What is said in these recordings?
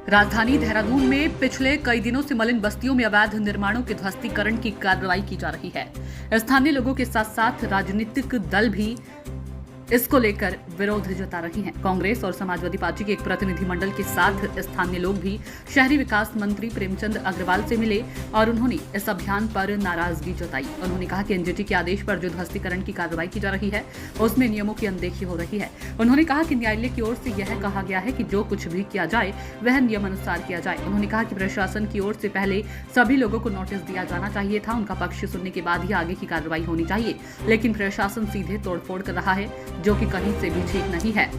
राजधानी देहरादून में पिछले कई दिनों से मलिन बस्तियों में अवैध निर्माणों के ध्वस्तीकरण की कार्रवाई की जा रही है। स्थानीय लोगों के साथ साथ राजनीतिक दल भी इसको लेकर विरोध जता रही हैं। कांग्रेस और समाजवादी पार्टी के एक प्रतिनिधिमंडल के साथ स्थानीय लोग भी शहरी विकास मंत्री प्रेमचंद अग्रवाल से मिले और उन्होंने इस अभियान पर नाराजगी जताई। उन्होंने कहा कि एनजीटी के आदेश पर जो ध्वस्तीकरण की कार्रवाई की जा रही है उसमें नियमों की अनदेखी हो रही है। उन्होंने कहा कि न्यायालय की ओर से यह कहा गया है कि जो कुछ भी किया जाए वह नियमानुसार किया जाए। उन्होंने कहा कि प्रशासन की ओर से पहले सभी लोगों को नोटिस दिया जाना चाहिए था, उनका पक्ष सुनने के बाद ही आगे की कार्रवाई होनी चाहिए, लेकिन प्रशासन सीधे तोड़फोड़ कर रहा है जो कि कहीं से भी ठीक नहीं है।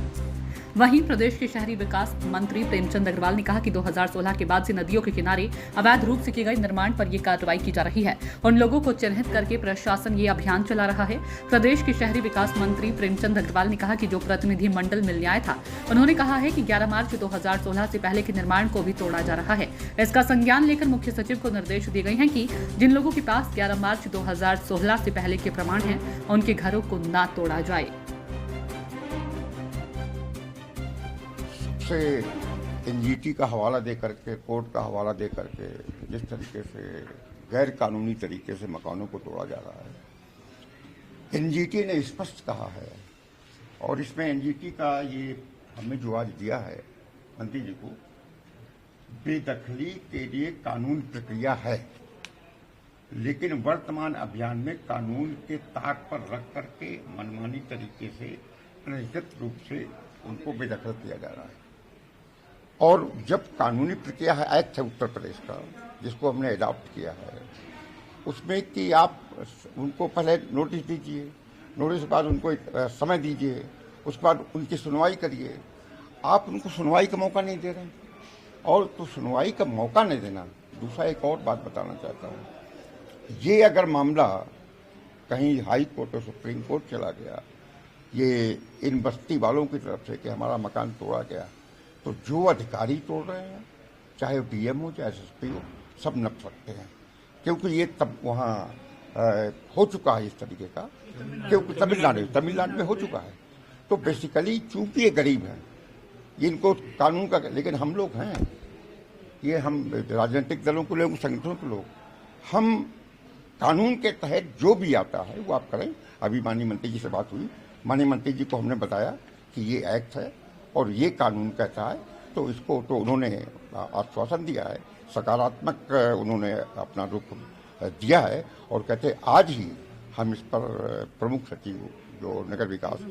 वहीं प्रदेश के शहरी विकास मंत्री प्रेमचंद अग्रवाल ने कहा कि 2016 के बाद से नदियों के किनारे अवैध रूप से किए गए निर्माण पर यह कार्रवाई की जा रही है। उन लोगों को चिन्हित करके प्रशासन ये अभियान चला रहा है। प्रदेश के शहरी विकास मंत्री प्रेमचंद अग्रवाल ने कहा कि जो प्रतिनिधि मंडल मिलने आया था, उन्होंने कहा है कि 11 मार्च 2016 से पहले के निर्माण को भी तोड़ा जा रहा है। इसका संज्ञान लेकर मुख्य सचिव को निर्देश दिए गए हैं कि जिन लोगों के पास 11 मार्च 2016 से पहले के प्रमाण हैं, उनके घरों को न तोड़ा जाए। से एनजीटी का हवाला दे करके, कोर्ट का हवाला दे करके जिस तरीके से गैर कानूनी तरीके से मकानों को तोड़ा जा रहा है, एनजीटी ने स्पष्ट कहा है और इसमें एनजीटी का ये हमें जो आज दिया है मंत्री जी को, बेदखली के लिए कानून प्रक्रिया है, लेकिन वर्तमान अभियान में कानून के ताक पर रख करके मनमानी तरीके से अनधिकृत रूप से उनको बेदखल किया जा रहा है। और जब कानूनी प्रक्रिया है, एक्ट है उत्तर प्रदेश का जिसको हमने अडॉप्ट किया है, उसमें कि आप उनको पहले नोटिस दीजिए, नोटिस के बाद उनको एक समय दीजिए, उसके बाद उनकी सुनवाई करिए। आप उनको सुनवाई का मौका नहीं दे रहे हैं, और तो सुनवाई का मौका नहीं देना। दूसरा एक और बात बताना चाहता हूँ, ये अगर मामला कहीं हाई कोर्ट और सुप्रीम कोर्ट चला गया, ये इन बस्ती वालों की तरफ से कि हमारा मकान तोड़ा गया, तो जो अधिकारी तोड़ रहे हैं, चाहे वो डीएम हो चाहे एसएसपी हो, सब नप सकते हैं, क्योंकि ये तब वहाँ हो चुका है इस तरीके का, क्योंकि तमिलनाडु में हो चुका है। तो बेसिकली चूंकि ये गरीब हैं, इनको कानून का, लेकिन हम लोग हैं, ये हम राजनीतिक दलों को लोग, संगठनों के लोग, हम कानून के तहत जो भी आता है वो आप करें। अभी माननीय मंत्री जी से बात हुई, माननीय मंत्री जी को हमने बताया कि ये एक्ट है और ये कानून कहता है, तो इसको तो उन्होंने आश्वासन दिया है, सकारात्मक उन्होंने अपना रुख दिया है, और कहते आज ही हम इस पर प्रमुख सचिव जो नगर विकास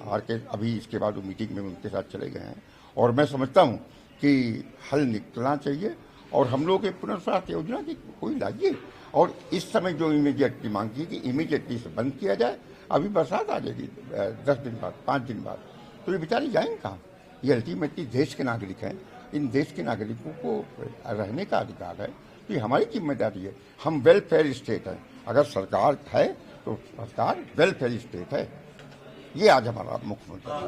आर के, अभी इसके बाद वो मीटिंग में उनके साथ चले गए हैं, और मैं समझता हूँ कि हल निकलना चाहिए और हम लोग एक पुनर्वास योजना की कोई लाइए। और इस समय जो इमीडिएटली मांग की कि इमीडिएटली से बंद किया जाए। अभी बरसात आ जाएगी 10 दिन बाद, 5 दिन बाद, तो ये बेचारे जाएंगे कहाँ? ये अल्टीमेटली देश के नागरिक हैं, इन देश के नागरिकों को रहने का अधिकार है, तो ये हमारी जिम्मेदारी है। हम वेलफेयर स्टेट हैं, अगर सरकार है तो सरकार वेलफेयर स्टेट है। ये आज हमारा मुख्य मुद्दा है।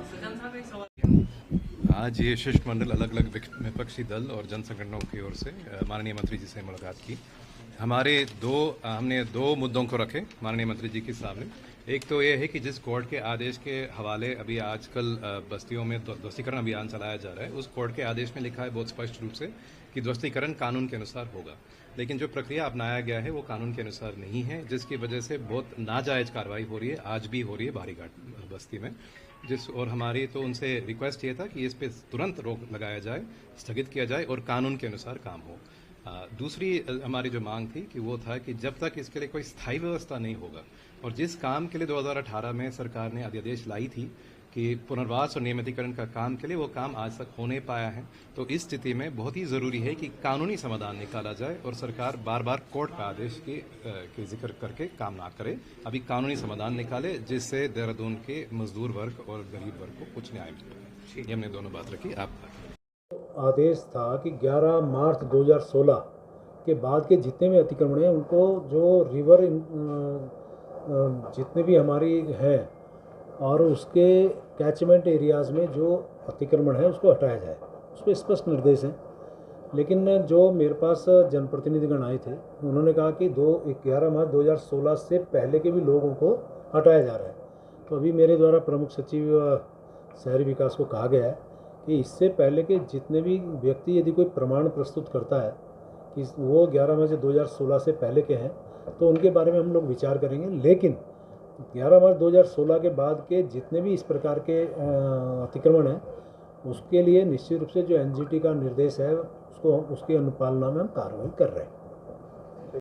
आज ये शिष्टमंडल अलग अलग विपक्षी दल और जन संगठनों की ओर से माननीय मंत्री जी से मुलाकात की। हमने दो मुद्दों को रखे माननीय मंत्री जी के सामने। एक तो ये है कि जिस कोर्ट के आदेश के हवाले अभी आजकल बस्तियों में ध्वस्तीकरण अभियान चलाया जा रहा है, उस कोर्ट के आदेश में लिखा है बहुत स्पष्ट रूप से कि ध्वस्तीकरण कानून के अनुसार होगा, लेकिन जो प्रक्रिया अपनाया गया है वो कानून के अनुसार नहीं है, जिसकी वजह से बहुत नाजायज कार्रवाई हो रही है, आज भी हो रही है बारीघाट बस्ती में। और हमारी तो उनसे रिक्वेस्ट ये था कि इस पे तुरंत रोक लगाया जाए, स्थगित किया जाए और कानून के अनुसार काम हो। दूसरी हमारी जो मांग थी कि वो था कि जब तक इसके लिए कोई स्थायी व्यवस्था नहीं होगा, और जिस काम के लिए 2018 में सरकार ने अध्यादेश लाई थी कि पुनर्वास और नियमितीकरण का काम के लिए, वो काम आज तक हो नहीं पाया है। तो इस स्थिति में बहुत ही ज़रूरी है कि कानूनी समाधान निकाला जाए और सरकार बार बार कोर्ट का आदेश के जिक्र करके काम ना करे, अभी कानूनी समाधान निकाले जिससे देहरादून के मजदूर वर्ग और गरीब वर्ग को कुछ न्याय मिल पाए। ये हमने दोनों बात रखी। आप आदेश था कि 11 मार्च 2016 के बाद के जितने भी अतिक्रमण हैं उनको जो रिवर जितने भी हमारी हैं और उसके कैचमेंट एरियाज़ में जो अतिक्रमण है उसको हटाया जाए, उस पर स्पष्ट निर्देश हैं। लेकिन जो मेरे पास जनप्रतिनिधिगण आए थे उन्होंने कहा कि 11 मार्च 2016 से पहले के भी लोगों को हटाया जा रहा है। तो अभी मेरे द्वारा प्रमुख सचिव शहरी विकास को कहा गया है कि इससे पहले के जितने भी व्यक्ति यदि कोई प्रमाण प्रस्तुत करता है कि वो 11 मार्च 2016 से पहले के हैं तो उनके बारे में हम लोग विचार करेंगे। लेकिन 11 मार्च 2016 के बाद के जितने भी इस प्रकार के अतिक्रमण हैं उसके लिए निश्चित रूप से जो एनजीटी का निर्देश है उसको उसकी अनुपालना में हम कार्रवाई कर रहे हैं।